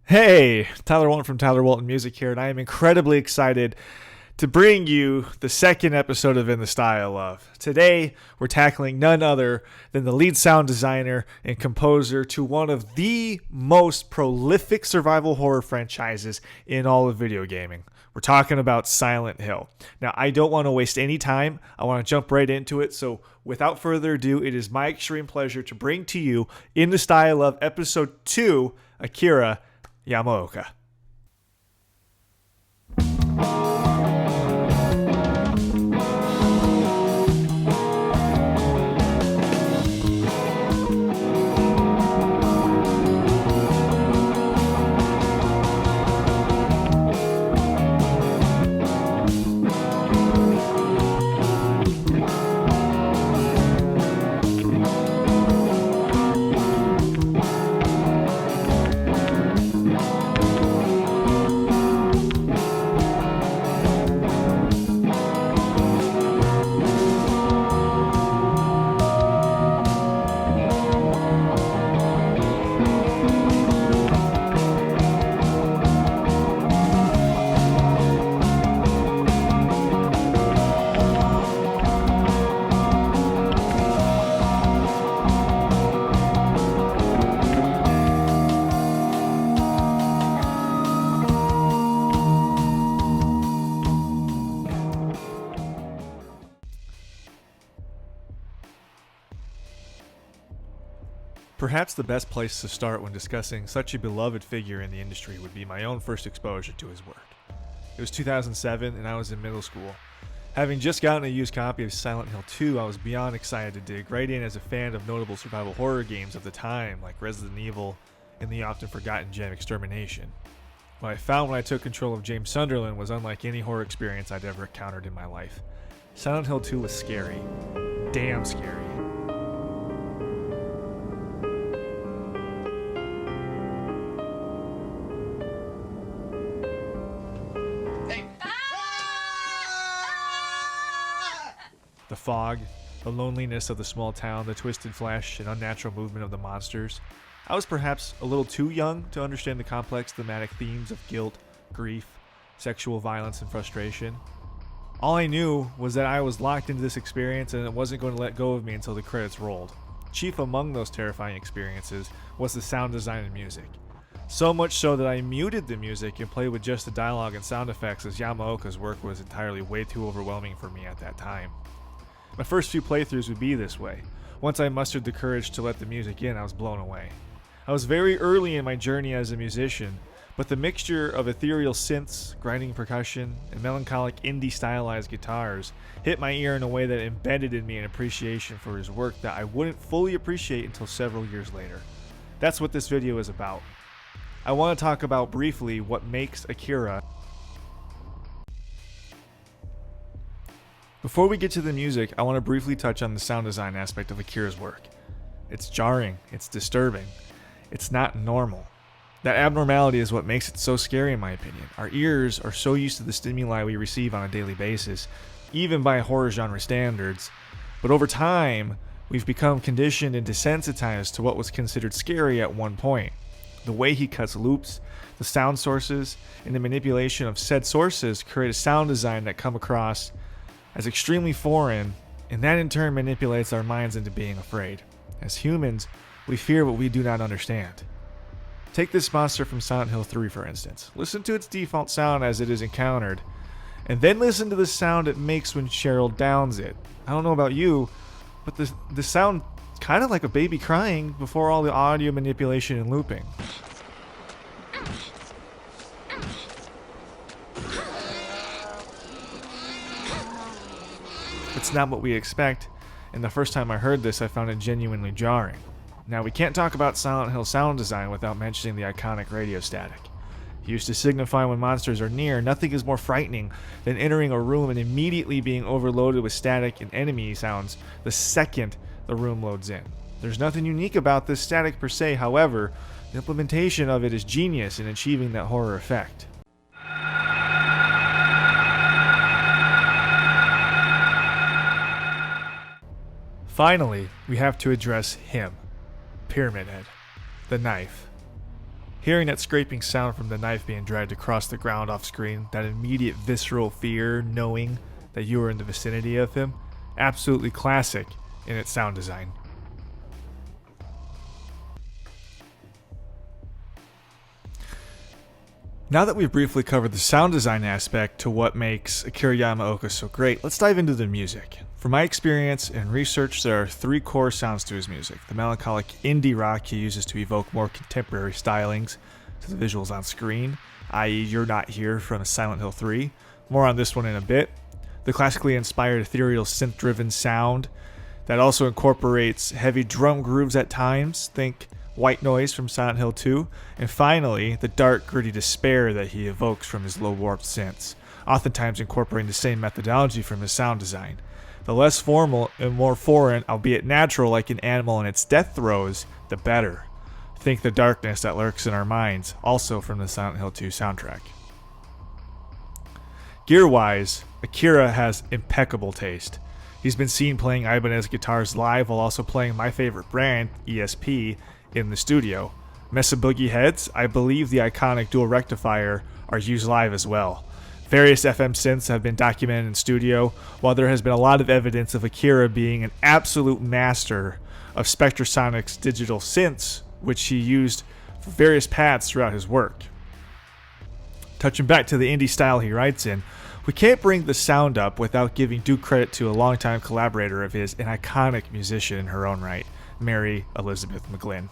Hey, Tyler Walton from Tyler Walton Music here, and I am incredibly excited to bring you the second episode of In the Style of. Today, we're tackling none other than the lead sound designer and composer to one of the most prolific survival horror franchises in all of video gaming. We're talking about Silent Hill. Now, I don't want to waste any time. I want to jump right into it. So, without further ado, it is my extreme pleasure to bring to you In the Style of Episode 2, Akira Yamaoka. Perhaps the best place to start when discussing such a beloved figure in the industry would be my own first exposure to his work. It was 2007 and I was in middle school. Having just gotten a used copy of Silent Hill 2, I was beyond excited to dig right in as a fan of notable survival horror games of the time like Resident Evil and the often forgotten gem Extermination. What I found when I took control of James Sunderland was unlike any horror experience I'd ever encountered in my life. Silent Hill 2 was scary. Damn scary. The fog, the loneliness of the small town, the twisted flesh and unnatural movement of the monsters. I was perhaps a little too young to understand the complex thematic themes of guilt, grief, sexual violence, and frustration. All I knew was that I was locked into this experience and it wasn't going to let go of me until the credits rolled. Chief among those terrifying experiences was the sound design and music. So much so that I muted the music and played with just the dialogue and sound effects, as Yamaoka's work was entirely way too overwhelming for me at that time. My first few playthroughs would be this way. Once I mustered the courage to let the music in, I was blown away. I was very early in my journey as a musician, but the mixture of ethereal synths, grinding percussion, and melancholic indie stylized guitars hit my ear in a way that embedded in me an appreciation for his work that I wouldn't fully appreciate until several years later. That's what this video is about. I want to talk about briefly what makes Akira. Before we get to the music, I want to briefly touch on the sound design aspect of Akira's work. It's jarring, it's disturbing, it's not normal. That abnormality is what makes it so scary in my opinion. Our ears are so used to the stimuli we receive on a daily basis, even by horror genre standards, but over time, we've become conditioned and desensitized to what was considered scary at one point. The way he cuts loops, the sound sources, and the manipulation of said sources create a sound design that come across as extremely foreign, and that in turn manipulates our minds into being afraid. As humans, we fear what we do not understand. Take this monster from Silent Hill 3 for instance. Listen to its default sound as it is encountered, and then listen to the sound it makes when Cheryl downs it. I don't know about you, but the sound kind of like a baby crying before all the audio manipulation and looping. It's not what we expect, and the first time I heard this I found it genuinely jarring. Now we can't talk about Silent Hill sound design without mentioning the iconic radio static. Used to signify when monsters are near, nothing is more frightening than entering a room and immediately being overloaded with static and enemy sounds the second the room loads in. There's nothing unique about this static per se, however, the implementation of it is genius in achieving that horror effect. Finally, we have to address him, Pyramid Head, the knife. Hearing that scraping sound from the knife being dragged across the ground off screen, that immediate visceral fear knowing that you were in the vicinity of him, absolutely classic in its sound design. Now that we've briefly covered the sound design aspect to what makes Akira Yamaoka so great, let's dive into the music. From my experience and research, there are 3 core sounds to his music. The melancholic indie rock he uses to evoke more contemporary stylings to the visuals on screen, i.e. You're Not Here from Silent Hill 3. More on this one in a bit. The classically inspired ethereal synth-driven sound that also incorporates heavy drum grooves at times. Think White Noise from Silent Hill 2, and finally, the dark, gritty despair that he evokes from his low-warped synths, oftentimes incorporating the same methodology from his sound design. The less formal and more foreign, albeit natural like an animal in its death throes, the better. Think the darkness that lurks in our minds, also from the Silent Hill 2 soundtrack. Gear-wise, Akira has impeccable taste. He's been seen playing Ibanez guitars live while also playing my favorite brand, ESP, in the studio. Mesa Boogie heads, I believe the iconic dual rectifier, are used live as well. Various FM synths have been documented in studio, while there has been a lot of evidence of Akira being an absolute master of Spectrasonics digital synths, which he used for various paths throughout his work. Touching back to the indie style he writes in, we can't bring the sound up without giving due credit to a longtime collaborator of his, an iconic musician in her own right, Mary Elizabeth McGlynn.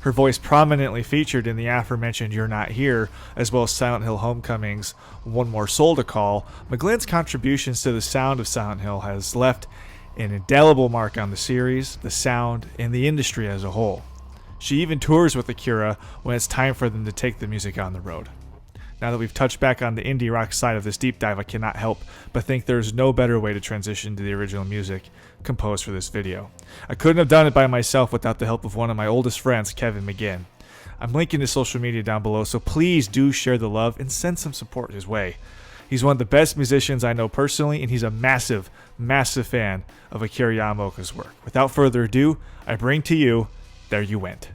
Her voice prominently featured in the aforementioned You're Not Here, as well as Silent Hill Homecoming's One More Soul to Call. McGlynn's contributions to the sound of Silent Hill has left an indelible mark on the series, the sound, and the industry as a whole. She even tours with Akira when it's time for them to take the music on the road. Now that we've touched back on the indie rock side of this deep dive, I cannot help but think there's no better way to transition to the original music composed for this video. I couldn't have done it by myself without the help of one of my oldest friends, Kevin McGinn. I'm linking his social media down below, so please do share the love and send some support his way. He's one of the best musicians I know personally, and he's a massive, massive fan of Akira Yamaoka's work. Without further ado, I bring to you There You Went.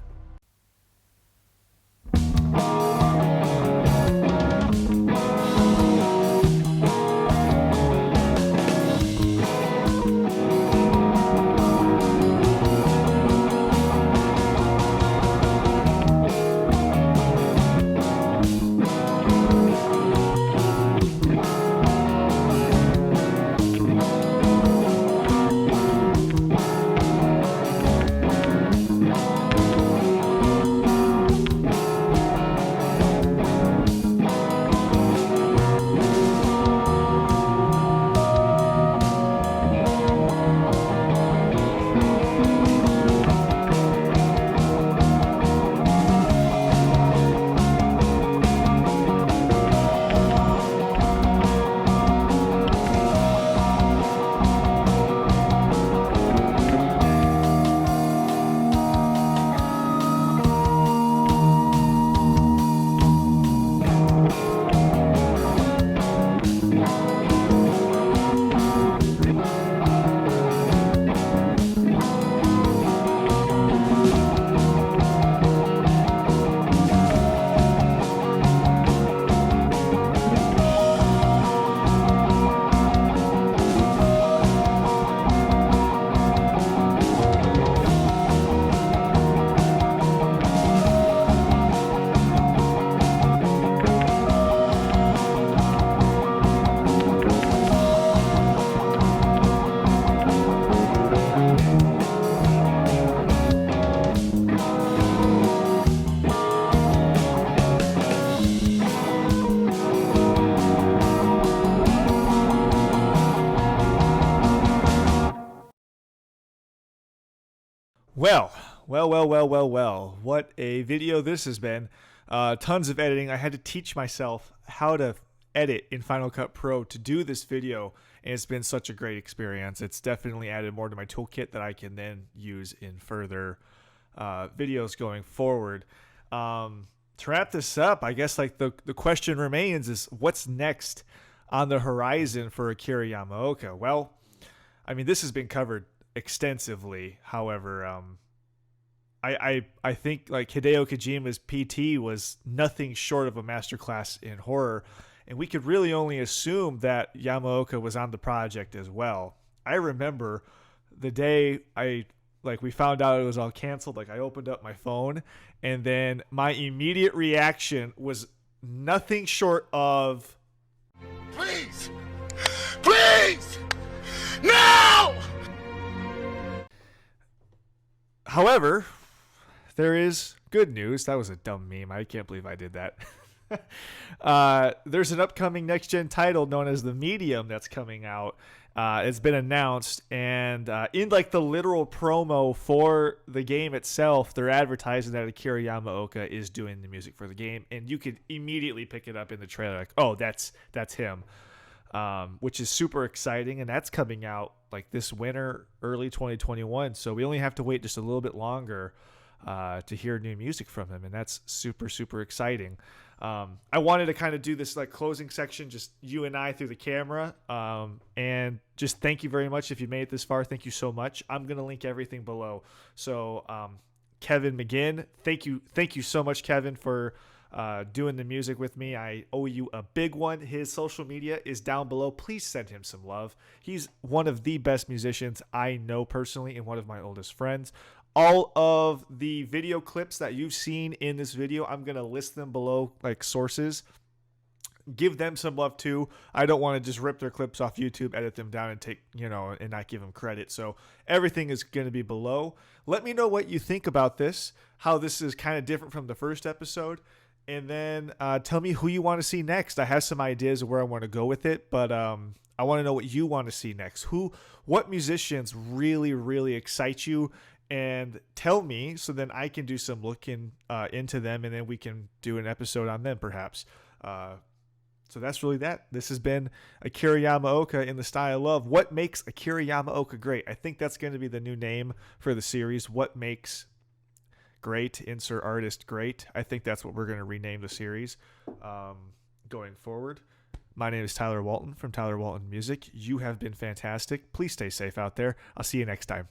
Well. What a video this has been. Tons of editing. I had to teach myself how to edit in Final Cut Pro to do this video, and it's been such a great experience. It's definitely added more to my toolkit that I can then use in further videos going forward. To wrap this up, I guess like the question remains is what's next on the horizon for Akira Yamaoka? Well, I mean, this has been covered extensively. However, I think like Hideo Kojima's PT was nothing short of a masterclass in horror, and we could really only assume that Yamaoka was on the project as well. I remember the day we found out it was all canceled. Like I opened up my phone, and then my immediate reaction was nothing short of, please, please, no! However, there is good news. That was a dumb meme. I can't believe I did that. There's an upcoming next-gen title known as The Medium that's coming out. It's been announced, and in like the literal promo for the game itself, they're advertising that Akira Yamaoka is doing the music for the game, and you could immediately pick it up in the trailer, like, oh, that's him, which is super exciting, and that's coming out like this winter, early 2021. So we only have to wait just a little bit longer to hear new music from him, and that's super, super exciting. I wanted to kind of do this like closing section, just you and I through the camera, and just thank you very much if you made it this far. Thank you so much. I'm gonna link everything below. So Kevin McGinn, thank you so much, Kevin, for doing the music with me. I owe you a big one. His social media is down below. Please send him some love. He's one of the best musicians I know personally, and one of my oldest friends. All of the video clips that you've seen in this video, I'm going to list them below, like sources. Give them some love too. I don't want to just rip their clips off YouTube, edit them down, and take, and not give them credit. So everything is going to be below. Let me know what you think about this, how this is kind of different from the first episode. And then tell me who you want to see next. I have some ideas of where I want to go with it, but I want to know what you want to see next. What musicians really, really excite you? And tell me, so then I can do some looking into them, and then we can do an episode on them perhaps. So that's really that. This has been Akira Yamaoka in the style of what makes Akira Yamaoka great. I think that's going to be the new name for the series. What makes great, insert artist great. I think that's what we're going to rename the series going forward. My name is Tyler Walton from Tyler Walton Music. You have been fantastic. Please stay safe out there. I'll see you next time.